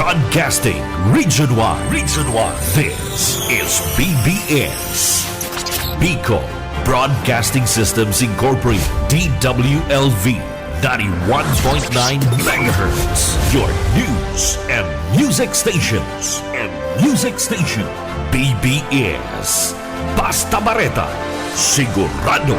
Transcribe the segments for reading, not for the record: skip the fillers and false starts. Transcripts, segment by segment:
Broadcasting Region 1. Region 1. This is BBS. Bicol Broadcasting Systems Incorporated. DWLV 91.9 MHz. Your news and music stations. BBS. Basta Bareta. Sigurado.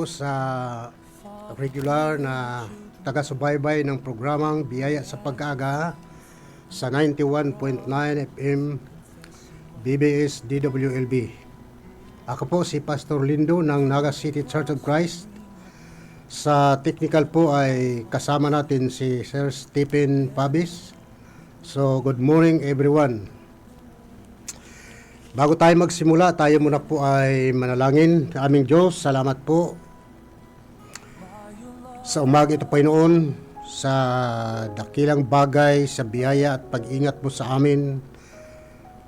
Sa regular na taga-subaybay ng programang Biyaya sa Pag-aaga sa 91.9 FM BBS DWLB. Ako po si Pastor Lindo ng Naga City Church of Christ. Sa technical po ay kasama natin si Sir Stephen Pabis. So good morning everyone. Bago tayo magsimula, tayo muna po ay manalangin. Aming Diyos, salamat po sa umaga ito, Panginoon, sa dakilang bagay, sa biyaya at pag-ingat mo sa amin.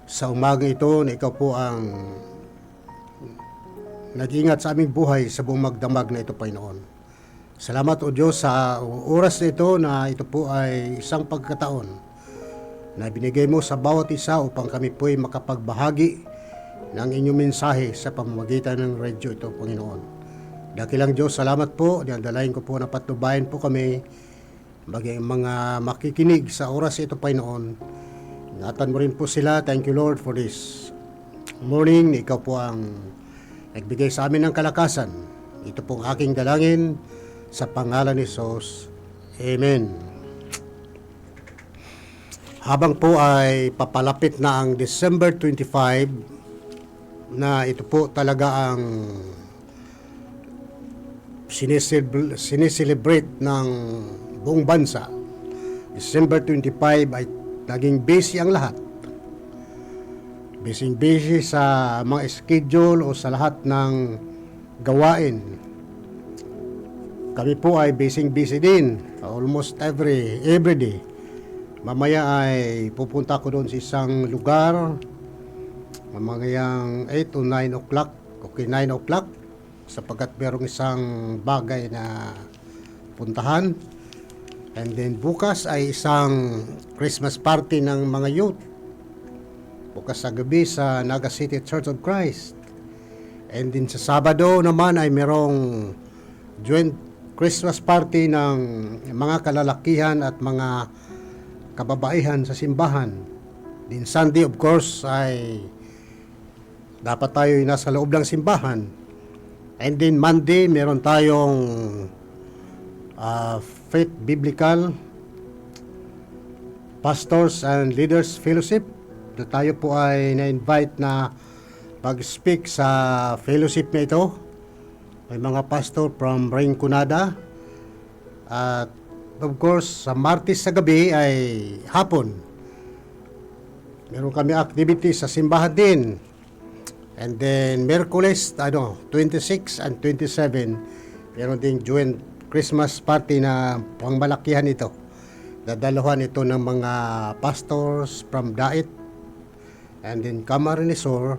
Sa umaga ito na ikaw po ang nag-ingat sa aming buhay sa buong magdamag na ito, Panginoon. Salamat o Diyos sa oras na ito na ito po ay isang pagkataon na binigay mo sa bawat isa upang kami po ay makapagbahagi ng inyong mensahe sa pamamagitan ng radyo ito, Panginoon. Dakilang Diyos, salamat po. Dinadalain ko po na patnubayan po kami bagay mga makikinig sa oras ito, Panginoon. Ingatan mo rin po sila. Thank you, Lord, for this morning. Ikaw po ang nagbigay sa amin ng kalakasan. Ito pong aking dalangin sa pangalan ni Jesus. Amen. Habang po ay papalapit na ang December 25, na ito po talaga ang sineselebrate ng buong bansa. December 25 ay naging busy ang lahat. Busy sa mga schedule o sa lahat ng gawain. Kami po ay busy din almost every day. Mamaya ay pupunta ko doon sa isang lugar mamayang 8 o 9 o'clock. Okay, 9 o'clock. Sapagkat merong isang bagay na puntahan. And then bukas ay isang Christmas party ng mga youth. Bukas sa gabi sa Naga City Church of Christ. And then sa Sabado naman ay merong joint Christmas party ng mga kalalakihan at mga kababaihan sa simbahan. Then Sunday of course ay dapat tayo nasa loob ng simbahan. And then Monday, meron tayong Faith Biblical Pastors and Leaders Fellowship. Tayo po ay na-invite na mag-speak sa fellowship na ito. May mga pastor from Rinconada. At of course, sa Martes sa gabi ay hapon. Meron kami activity sa simbahan din. And then, Merkules, 26 and 27, meron ding joint Christmas party na pangmalakihan ito. Dadaluhan ito ng mga pastors from Dait and then Camarines Sur.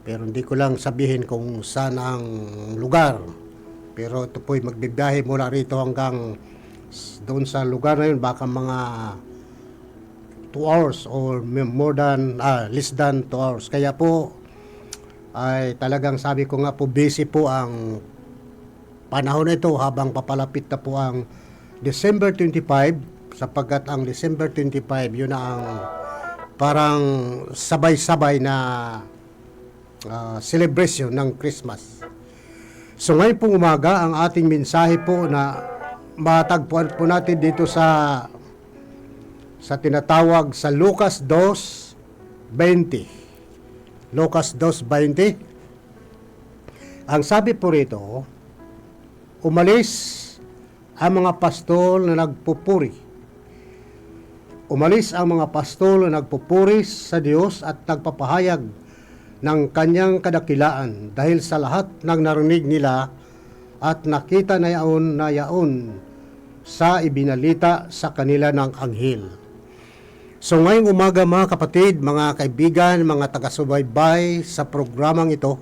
Pero hindi ko lang sabihin kung saan ang lugar. Pero ito po'y magbibiyahe mula rito hanggang doon sa lugar na yun, baka mga 2 hours or more than, less than 2 hours. Kaya po, ay talagang sabi ko nga po busy po ang panahon na ito habang papalapit na po ang December 25 sapagkat ang December 25 yun na ang parang sabay-sabay na celebration ng Christmas. So ngayon pong umaga ang ating mensahe po na matagpuan po natin dito sa tinatawag sa Lucas 2:20. Lucas 2:20. Ang sabi po rito, umalis ang mga pastol na nagpupuri. Umalis ang mga pastol na nagpupuri sa Diyos at nagpapahayag ng kanyang kadakilaan dahil sa lahat ng narinig nila at nakita na yaon sa ibinalita sa kanila ng anghel. So ngayong umaga mga kapatid, mga kaibigan, mga taga-subaybay sa programang ito,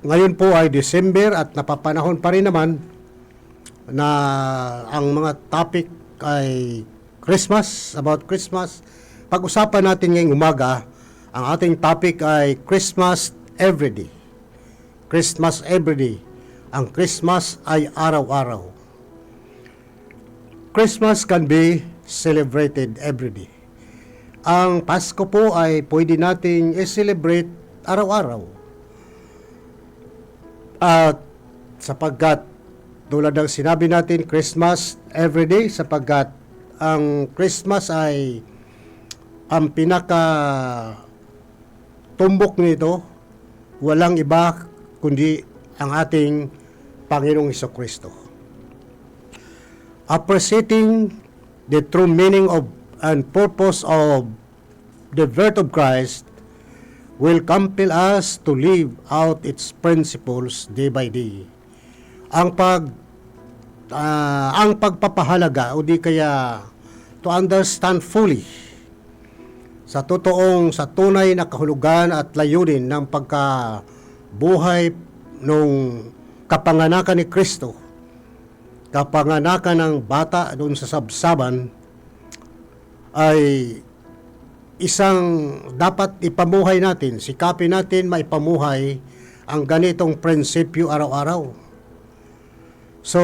ngayon po ay December at napapanahon pa rin naman na ang mga topic ay Christmas, about Christmas. Pag-usapan natin ngayong umaga, ang ating topic ay Christmas Everyday. Christmas Everyday. Ang Christmas ay araw-araw. Christmas can be celebrated everyday. Ang Pasko po ay pwede nating i-celebrate araw-araw. At sapagkat tulad ng sinabi natin, Christmas everyday, sapagkat ang Christmas ay ang pinaka tumbok nito, walang iba kundi ang ating Panginoong Hesukristo. Appreciating the true meaning of and purpose of the birth of Christ will compel us to live out its principles day by day. Ang pagpapahalaga o di kaya to understand fully sa tunay na kahulugan at layunin ng pagkabuhay nung kapanganakan ni Kristo, kapanganakan ng bata doon sa sabsaban, ay isang dapat ipamuhay natin, sikapin natin maipamuhay ang ganitong prinsipyo araw-araw. So,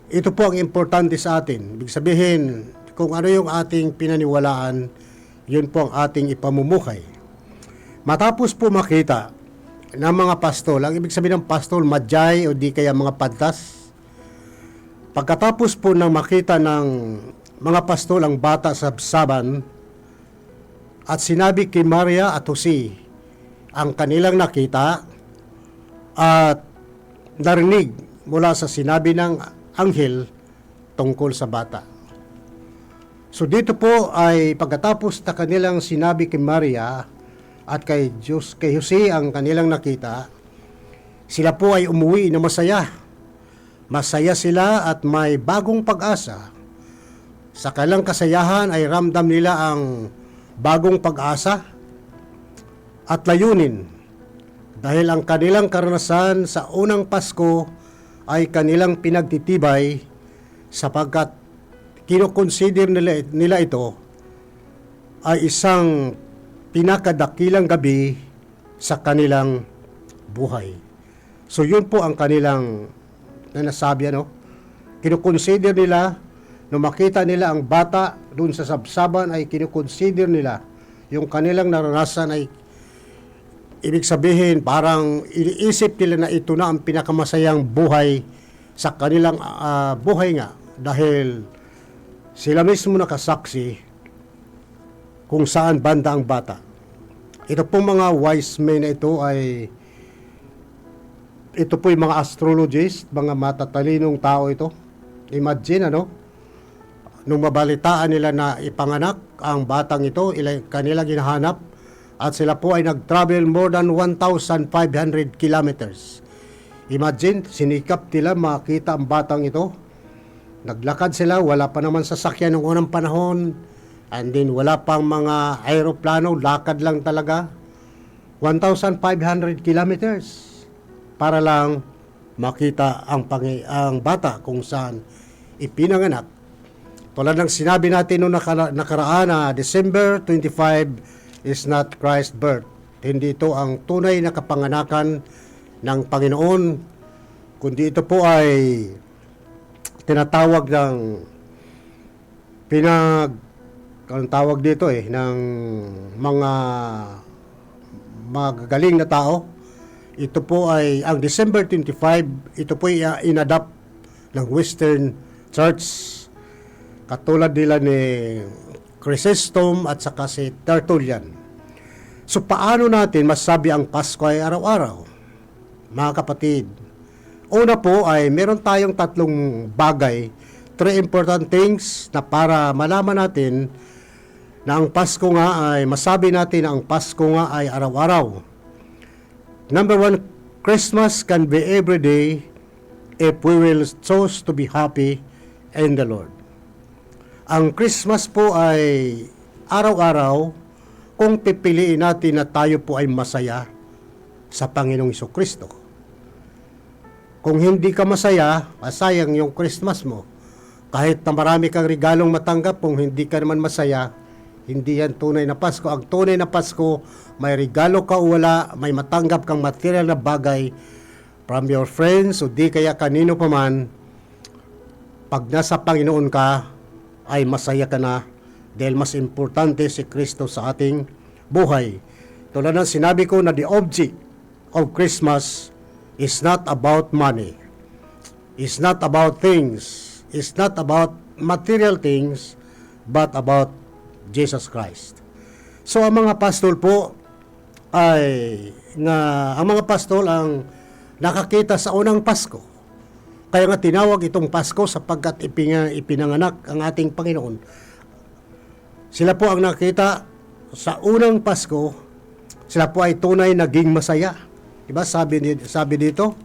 ito po ang importante sa atin. Ibig sabihin, kung ano yung ating pinaniwalaan, yun po ang ating ipamumuhay. Matapos po makita ng mga pastol, ang ibig sabihin ng pastol, madyay o di kaya mga pantas. Pagkatapos po ng makita ng mga pastol ang bata sa sabsaban, at sinabi kay Maria at Jose ang kanilang nakita at narinig mula sa sinabi ng anghel tungkol sa bata. So dito po ay pagkatapos na kanilang sinabi kay Maria at kay Jose ang kanilang nakita, sila po ay umuwi na masaya. Masaya sila at may bagong pag-asa. Sa kanilang kasayahan ay ramdam nila ang bagong pag-asa at layunin dahil ang kanilang karanasan sa unang Pasko ay kanilang pinagtitibay sapagkat kinoconsider nila ito ay isang pinakadakilang gabi sa kanilang buhay. So yun po ang kanilang nasabi, kinoconsider nila. Nung makita nila ang bata doon sa sabsaban ay kinoconsider nila yung kanilang naranasan ay ibig sabihin parang iniisip nila na ito na ang pinakamasayang buhay sa kanilang buhay nga dahil sila mismo nakasaksi kung saan banda ang bata. Ito pong mga wise men na ito po yung mga astrologist, mga matatalinong tao ito. Imagine nung mabalitaan nila na ipanganak ang batang ito, kanila ginahanap at sila po ay nag-travel more than 1,500 kilometers. Imagine, sinikap nila makita ang batang ito. Naglakad sila, wala pa naman sasakyan ng unang panahon, and then wala pang mga aeroplano, lakad lang talaga. 1,500 kilometers para lang makita ang bata kung saan ipinanganak. Tulad ng sinabi natin noong nakaraan na December 25 is not Christ's birth. Hindi ito ang tunay na kapanganakan ng Panginoon, kundi ito po ay tinatawag ng anong tawag dito ng mga magagaling na tao. Ito po ay ang December 25, ito po ay inadapt ng Western Church. Katulad nila ni Chrysostom at saka si Tertullian. So paano natin masabi ang Pasko ay araw-araw? Mga kapatid, una po ay meron tayong tatlong bagay, 3 important things na para malaman natin na ang Pasko nga ay, masabi natin na ang Pasko nga ay araw-araw. Number 1, Christmas can be every day if we will choose to be happy in the Lord. Ang Christmas po ay araw-araw kung pipiliin natin na tayo po ay masaya sa Panginoong Jesucristo. Kung hindi ka masaya, masayang yung Christmas mo. Kahit na marami kang regalong matanggap, kung hindi ka naman masaya, hindi yan tunay na Pasko. Ang tunay na Pasko, may regalo ka o wala, may matanggap kang material na bagay from your friends o di kaya kanino pa man, pag nasa Panginoon ka, ay masaya ka na dahil mas importante si Kristo sa ating buhay. Tulad ng sinabi ko na the object of Christmas is not about money. It's not about things. It's not about material things, but about Jesus Christ. So ang mga pastol po ang mga pastol ang nakakita sa unang Pasko. Kaya nga tinawag itong Pasko sapagkat ipinanganak ang ating Panginoon. Sila po ang nakita sa unang Pasko, sila po ay tunay naging masaya. Diba? Sabi dito,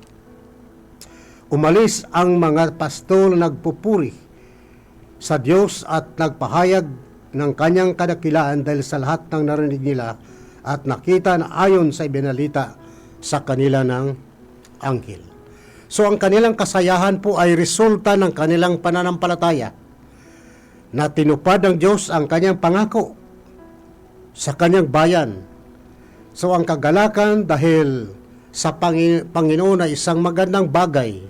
umalis ang mga pastol nagpupuri sa Diyos at nagpahayag ng kanyang kadakilaan dahil sa lahat ng narinig nila at nakita na ayon sa ibinalita sa kanila ng anghel. So ang kanilang kasayahan po ay resulta ng kanilang pananampalataya na tinupad ng Diyos ang kanyang pangako sa kanyang bayan. So ang kagalakan dahil sa Panginoon ay isang magandang bagay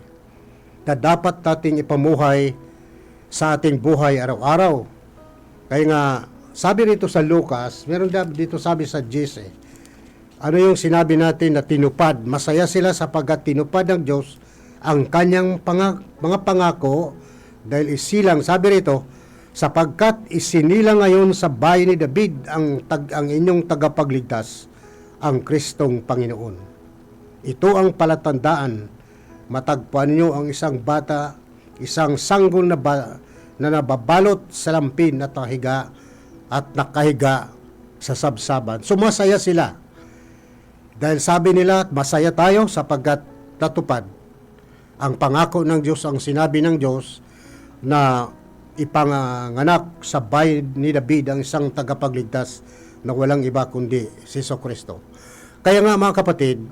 na dapat nating ipamuhay sa ating buhay araw-araw. Kaya nga, sabi rito sa Lucas, meron dito sabi sa GC, ano yung sinabi natin na tinupad? Masaya sila sapagkat tinupad ng Diyos ang kanyang mga pangako dahil isilang, sabi rito, sapagkat isinilang ngayon sa bayan ni David ang inyong tagapagligtas, ang Kristong Panginoon. Ito ang palatandaan, matagpuan niyo ang isang bata, isang sanggol na nababalot sa lampin at nakahiga sa sabsaban. Sumasaya sila. Dahil sabi nila, masaya tayo sapagkat natupad ang pangako ng Diyos, ang sinabi ng Diyos na ipanganak sa bayan ni David ang isang tagapagligtas na walang iba kundi si Jesucristo. Kaya nga mga kapatid,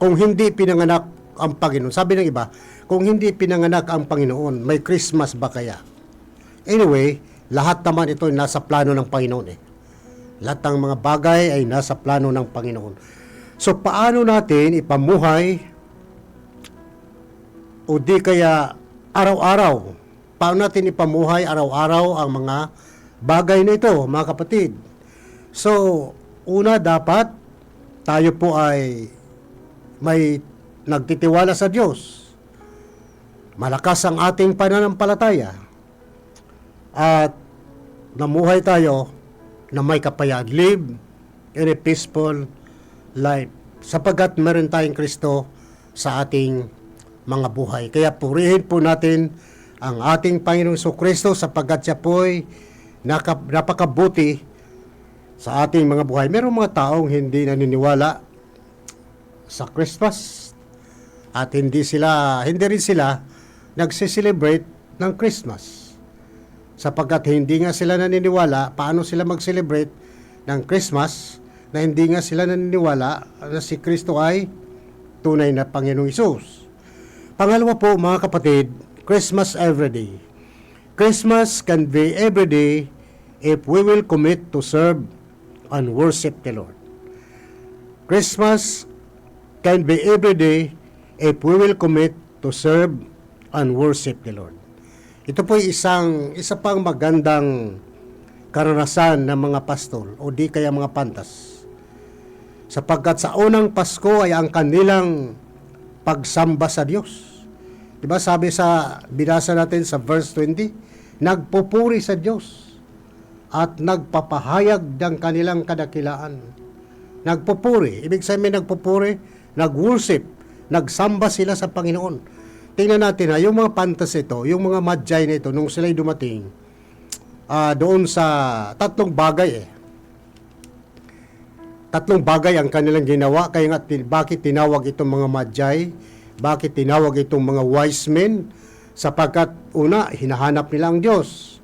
kung hindi pinanganak ang Panginoon, sabi ng iba, kung hindi pinanganak ang Panginoon, may Christmas ba kaya? Anyway, lahat naman ito ay nasa plano ng Panginoon Lahat ng mga bagay ay nasa plano ng Panginoon. So, paano natin ipamuhay o di kaya araw-araw? Paano natin ipamuhay araw-araw ang mga bagay na ito, mga kapatid? So, una dapat tayo po ay may nagtitiwala sa Diyos. Malakas ang ating pananampalataya. At namuhay tayo na may kapayaan. Live in a peaceful life. Sapagkat meron tayong Kristo sa ating mga buhay. Kaya purihin po natin ang ating Panginoong Jesucristo sapagkat siya po ay napakabuti sa ating mga buhay. Merong mga taong hindi naniniwala sa Christmas at hindi rin sila nagse-celebrate ng Christmas. Sapagkat hindi nga sila naniniwala, paano sila mag-celebrate ng Christmas na hindi nga sila naniniwala na si Kristo ay tunay na Panginoong Hesus. Pangalawa po mga kapatid, Christmas everyday. Christmas can be everyday if we will commit to serve and worship the Lord. Christmas can be everyday if we will commit to serve and worship the Lord. Ito po isa pang magandang karanasan ng mga pastol o di kaya mga pantas. Sapagkat sa unang Pasko ay ang kanilang pagsamba sa Diyos. Diba sabi binasa natin sa verse 20, nagpupuri sa Diyos at nagpapahayag ng kanilang kadakilaan. Nagpupuri, ibig sabihin nagpupuri, nag-worship, nagsamba sila sa Panginoon. Tingnan natin yung mga pantas ito, yung mga magi na ito, nung sila'y dumating, doon sa tatlong bagay Tatlong bagay ang kanilang ginawa, kaya nga bakit tinawag itong mga magi, bakit tinawag itong mga wise men, sapagkat una, hinahanap nila ang Diyos.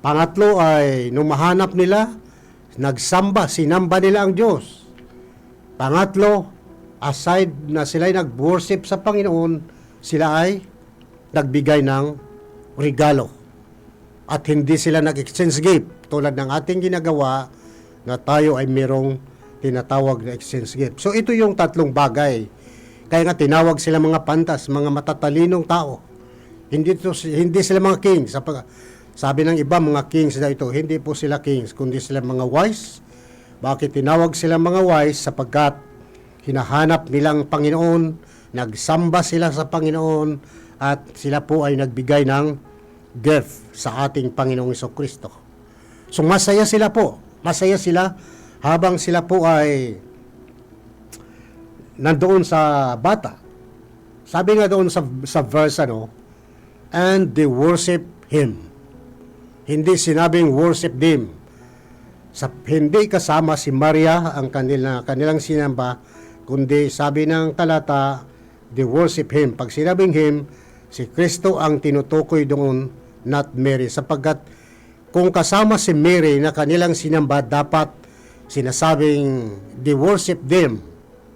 Pangatlo ay nung mahanap nila, nagsamba, sinamba nila ang Diyos. Pangatlo, aside na sila ay nag-worship sa Panginoon, sila ay nagbigay ng regalo. At hindi sila nag-exchange gift tulad ng ating ginagawa na tayo ay merong tinatawag na exchange gift. So ito yung tatlong bagay. Kaya nga tinawag sila mga pantas, mga matatalinong tao. Hindi sila mga kings. Sabi ng iba, mga kings na ito. Hindi po sila kings, kundi sila mga wise. Bakit tinawag sila mga wise? Sapagkat hinahanap nilang Panginoon, nagsamba sila sa Panginoon, at sila po ay nagbigay ng gift sa ating Panginoong Jesucristo. So masaya sila po. Masaya sila habang sila po ay nandoon sa bata. Sabi nga doon sa verse, and they worship Him. Hindi sinabing worship them. Hindi kasama si Maria ang kanilang sinamba, kundi sabi ng talata, they worship Him. Pag sinabing Him, si Kristo ang tinutukoy doon, not Mary. Sapagkat kung kasama si Mary na kanilang sinamba, dapat sinasabing they worship them.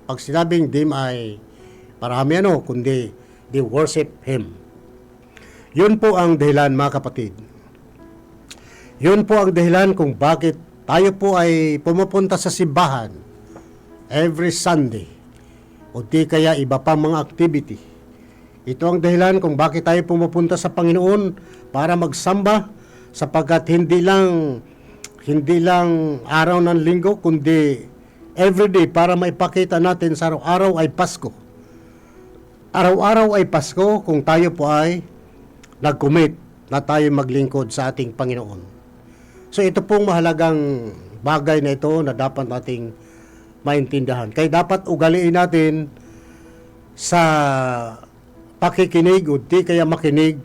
Pag sinabing them ay parami kundi they worship Him. Yun po ang dahilan, mga kapatid. Yun po ang dahilan kung bakit tayo po ay pumupunta sa simbahan every Sunday o di kaya iba pang mga activity. Ito ang dahilan kung bakit tayo pumupunta sa Panginoon para magsamba, sapagkat hindi lang araw ng linggo, kundi everyday para maipakita natin sa araw-araw ay Pasko. Araw-araw ay Pasko kung tayo po ay nag-commit na tayo maglingkod sa ating Panginoon. So ito pong mahalagang bagay na ito na dapat nating maintindihan. Kaya dapat ugaliin natin sa pakikinig o di kaya makinig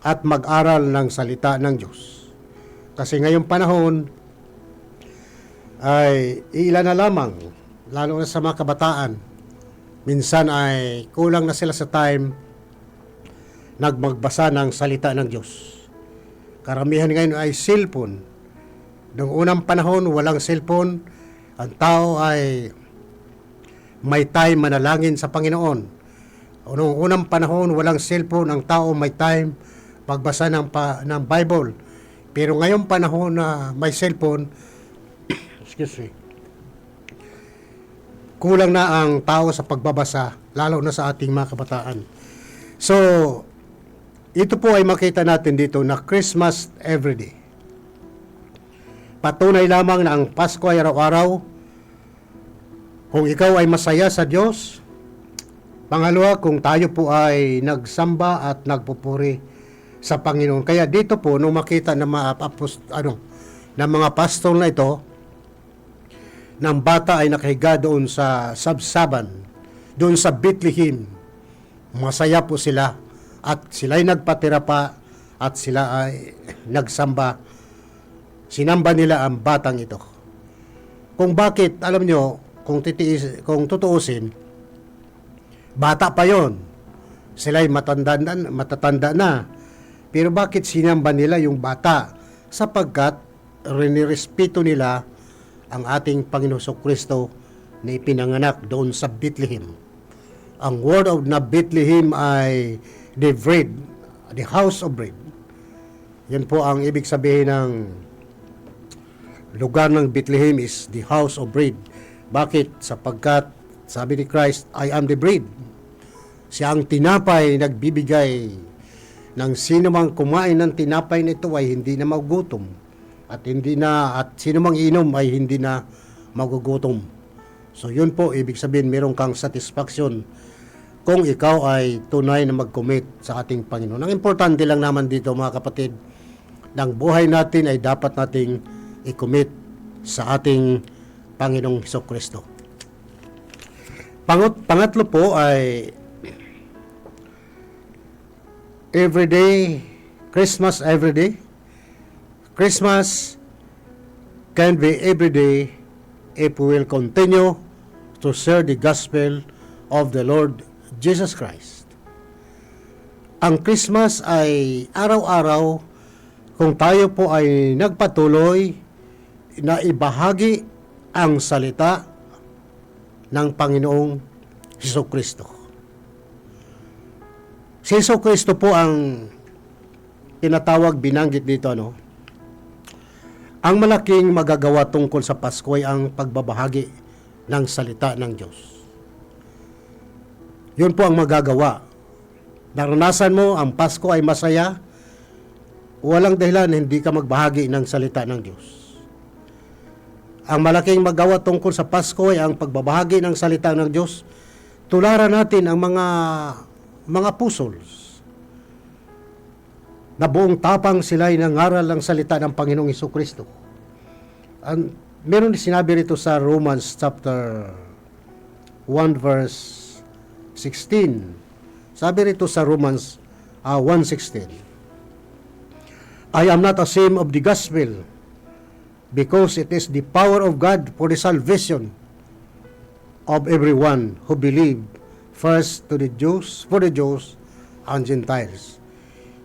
at mag-aral ng salita ng Diyos. Kasi ngayong panahon ay ilan na lamang, lalo na sa mga kabataan, minsan ay kulang na sila sa time nagmagbasa ng salita ng Diyos. Karamihan ngayon ay cellphone. Noong unang panahon, walang cellphone. Ang tao ay may time manalangin sa Panginoon. Noong unang panahon, walang cellphone. Ang tao may time pagbasa ng Bible. Pero ngayong panahon na may cellphone, kulang na ang tao sa pagbabasa, lalo na sa ating mga kabataan. So, ito po ay makita natin dito na Christmas everyday. Patunay lamang na ang Pasko ay araw-araw. Kung ikaw ay masaya sa Diyos. Pangalawa, kung tayo po ay nagsamba at nagpupuri sa Panginoon. Kaya dito po, nung makita ng mga pastor na ito, ng bata ay nakahiga doon sa Sabsaban, doon sa Bethlehem, masaya po sila. At sila'y nagpatira pa at sila ay nagsamba. Sinamba nila ang batang ito. Kung bakit, alam nyo, kung tutuusin, bata pa yon, sila'y matatanda na. Pero bakit sinamba nila yung bata? Sapagkat rinirespeto nila ang ating Panginoon Kristo na ipinanganak doon sa Bethlehem. Ang word of na Bethlehem ay the bread, the house of bread. Yan po ang ibig sabihin ng lugar ng Bethlehem is the house of bread. Bakit? Sapagkat sabi ni Christ, I am the bread. Siya ang tinapay nagbibigay ng sino mang kumain ng tinapay nito ay hindi na magugutom. At sino mang inom ay hindi na magugutom. So yun po, ibig sabihin meron kang satisfaction kung ikaw ay tunay na mag-commit sa ating Panginoon. Ang importante lang naman dito, mga kapatid, ng buhay natin ay dapat nating i-commit sa ating Panginoong Jesucristo. Pangatlo po ay everyday, Christmas everyday. Christmas can be everyday if we will continue to share the gospel of the Lord Jesus Christ. ang Christmas ay araw-araw kung tayo po ay nagpatuloy na ibahagi ang salita ng Panginoong Hesukristo. Si Hesukristo po ang tinatawag, binanggit dito, ang malaking magagawa tungkol sa Pasko ay ang pagbabahagi ng salita ng Diyos. Yun po ang magagawa. Naranasan mo ang Pasko ay masaya, walang dahilan hindi ka magbahagi ng salita ng Diyos. Ang malaking magawa tungkol sa Pasko ay ang pagbabahagi ng salita ng Diyos. Tularan natin ang mga pusols na buong tapang sila ay nangaral ng salita ng Panginoong Hesukristo. Meron sinabi rito sa Romans chapter 1 verse 16. Sabi rito sa Romans 1:16, I am not ashamed of the gospel, because it is the power of God for the salvation of everyone who believe, first to the Jews, for the Jews and Gentiles.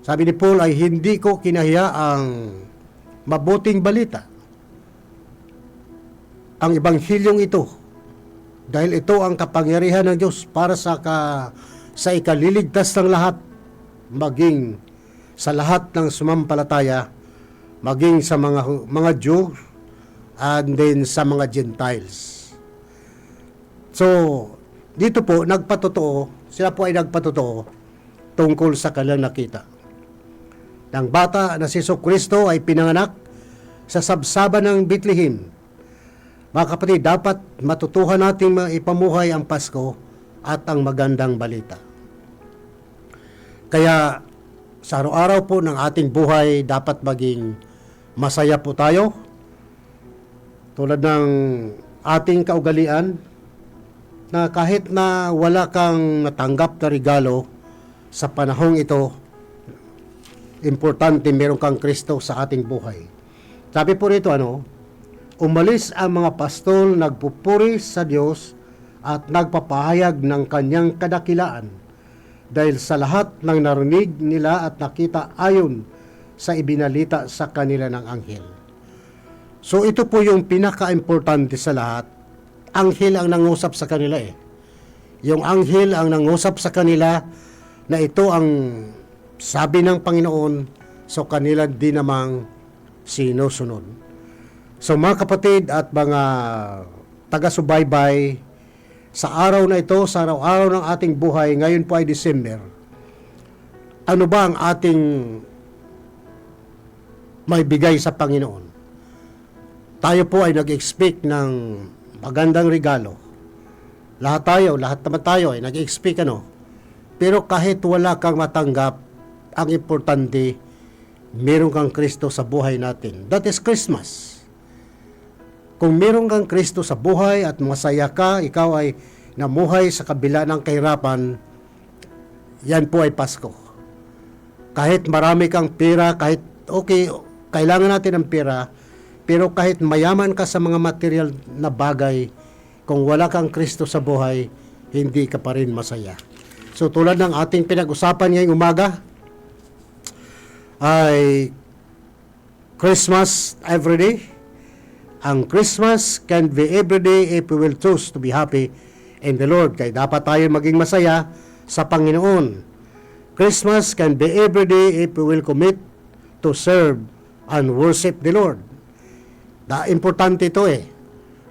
Sabi ni Paul ay hindi ko kinahiya ang mabuting balita, ang ebanghilyong ito, dahil ito ang kapangyarihan ng Diyos para sa ikaliligtas ng lahat, maging sa lahat ng sumampalataya, maging sa mga Jew and then sa mga Gentiles. So, dito po sila po ay nagpatotoo tungkol sa kanilang nakita. Ng bata na si Hesukristo ay pinanganak sa sabsaban ng Bethlehem. Mga kapatid, dapat matutuhan natin ipamuhay ang Pasko at ang magandang balita. Kaya sa araw-araw po ng ating buhay, dapat maging masaya po tayo. Tulad ng ating kaugalian, na kahit na wala kang natanggap na regalo sa panahong ito, importante meron kang Kristo sa ating buhay. Sabi po rito, umalis ang mga pastol, nagpupuri sa Diyos at nagpapahayag ng kanyang kadakilaan dahil sa lahat ng narinig nila at nakita ayon sa ibinalita sa kanila ng anghel. So ito po yung pinaka-importante sa lahat. Anghel ang nangusap sa kanila Yung anghel ang nangusap sa kanila na ito ang sabi ng Panginoon, so kanila din namang sinusunod. So mga kapatid at mga taga-subaybay, sa araw na ito, sa araw-araw ng ating buhay, ngayon po ay December, ano ba ang ating may bigay sa Panginoon? Tayo po ay nag-expect ng magandang regalo. Lahat naman tayo ay nag-expect Pero kahit wala kang matanggap, ang importante, meron kang Kristo sa buhay natin. That is Christmas. Kung meron kang Kristo sa buhay at masaya ka, ikaw ay namuhay sa kabila ng kahirapan, yan po ay Pasko. Kahit marami kang pera, kahit kailangan natin ng pera, pero kahit mayaman ka sa mga material na bagay, kung wala kang Kristo sa buhay, hindi ka pa rin masaya. So tulad ng ating pinag-usapan ngayong umaga, ay Christmas everyday. Ang Christmas can be everyday if we will choose to be happy in the Lord. Kaya dapat tayo maging masaya sa Panginoon. Christmas can be everyday if we will commit to serve and worship the Lord. Importante ito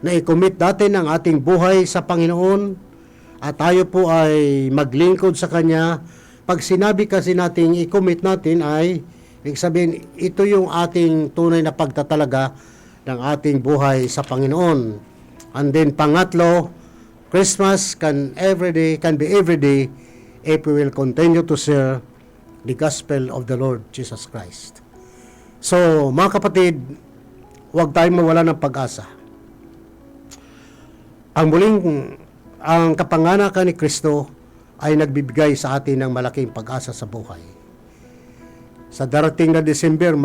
na i-commit natin ang ating buhay sa Panginoon at tayo po ay maglingkod sa Kanya. Pag sinabi kasi natin i-commit natin ay ibig sabihin, ito yung ating tunay na pagtatalaga ng ating buhay sa Panginoon. And then pangatlo, Christmas can be everyday if we will continue to share the gospel of the Lord Jesus Christ. So, mga kapatid, huwag tayong mawala ng pag-asa. Ang kapanganakan ni Kristo ay nagbibigay sa atin ng malaking pag-asa sa buhay. Sa darating na December,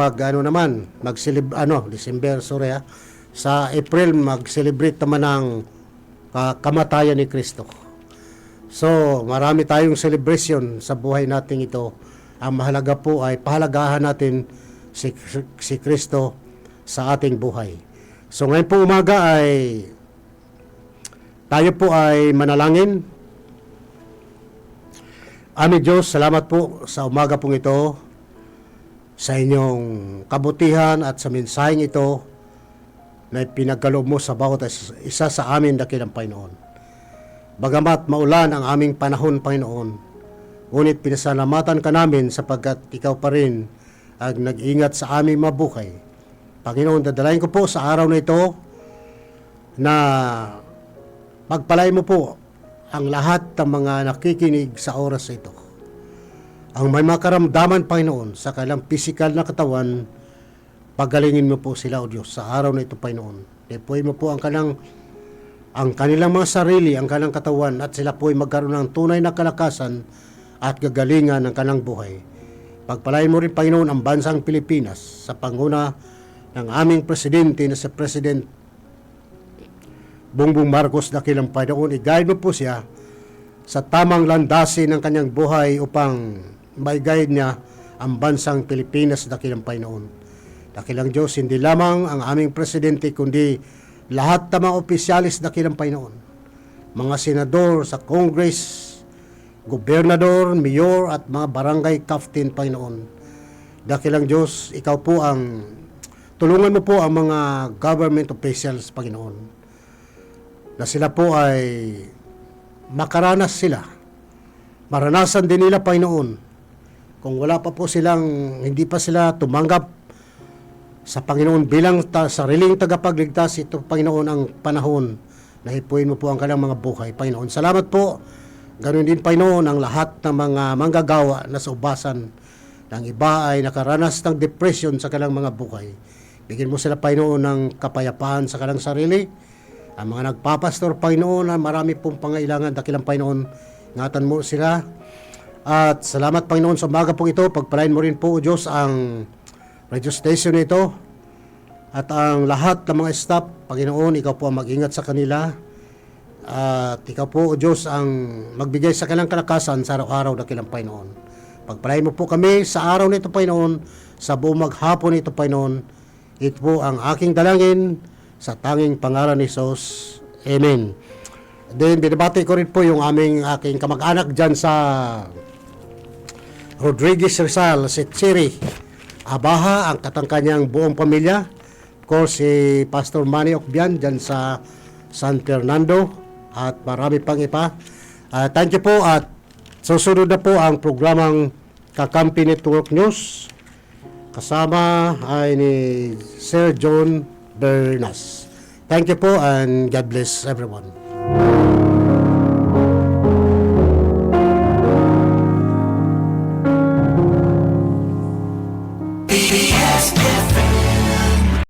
sa April, mag-celebrate naman ng kamatayan ni Kristo. So, marami tayong celebration sa buhay natin ito Ang mahalaga po ay pahalagahan natin si Kristo sa ating buhay. So ngayon po umaga ay tayo po ay manalangin. Aming Diyos, salamat po sa umaga pong ito, sa inyong kabutihan at sa mensaheng ito na pinagkaloob mo sa bawat isa sa amin, dakilang Panginoon. Bagamat maulan ang aming panahon, Panginoon, ngunit pinasalamatan ka namin sapagkat ikaw pa rin ang nag-ingat sa aming mabuhay. Panginoon, dadalayin ko po sa araw na ito na pagpalain mo po ang lahat ng mga nakikinig sa oras ito. Ang may makaramdaman, Panginoon, sa kanilang pisikal na katawan, pagalingin mo po sila, O Diyos, sa araw na ito, Panginoon. Depuin mo po ang kanilang mga sarili, ang kanilang katawan, at sila po ay magkaroon ng tunay na kalakasan at gagalingan ng kanilang buhay. Pagpalain mo rin, Panginoon, ang bansang Pilipinas sa panguna ng aming presidente na si President Bongbong Marcos, dakilang Panginoon. I-guide mo po siya sa tamang landasin ng kanyang buhay upang mai-guide niya ang bansang Pilipinas, dakilang Panginoon. Dakilang Diyos, hindi lamang ang aming presidente, kundi lahat ng mga opisyalis, dakilang Panginoon. Mga senador sa Congress, gobernador, mayor, at mga barangay captain, Panginoon. Dakilang Diyos, ikaw po tulungan mo po ang mga government officials, Panginoon, na sila po ay makaranas sila. Maranasan din nila, Panginoon, kung wala pa po hindi pa sila tumanggap sa Panginoon bilang sariling tagapagligtas, ito, Panginoon, ang panahon na hipuin mo po ang kanilang mga buhay, Panginoon. Salamat po. Ganoon din, Panginoon, ang lahat ng mga manggagawa na sa ubasan ng iba ay nakaranas ng depression sa kanilang mga buhay. Bigyan mo sila, Panginoon, ng kapayapaan sa kanilang sarili. Ang mga nagpapastor, Panginoon, na marami pong pangailangan, dakilang Panginoon, ingatan mo sila. At salamat, Panginoon, sa umaga pong ito. Pagpalain mo rin po, O Diyos, ang radio station nito at ang lahat ng mga staff, Panginoon, ikaw po ang mag-ingat sa kanila. At ikaw po, O Diyos, ang magbigay sa kanilang kalakasan sa araw-araw, dakilang Panginoon. Pagpalain mo po kami sa araw nito, Panginoon, sa buong maghapon nito, Panginoon. Ito po ang aking dalangin sa tanging pangalan ni Jesus. Amen. Then, binabati ko rin po yung aking kamag-anak dyan sa Rodriguez Rizal, si Chiri Abaha, ang katangkanyang buong pamilya. Of course, si Pastor Manny Okbian dyan sa San Fernando at marami pang iba. Thank you po at susunod na po ang programang Kakampi Network News. Kasama ay ni Sir John Bernas. Thank you po and God bless everyone.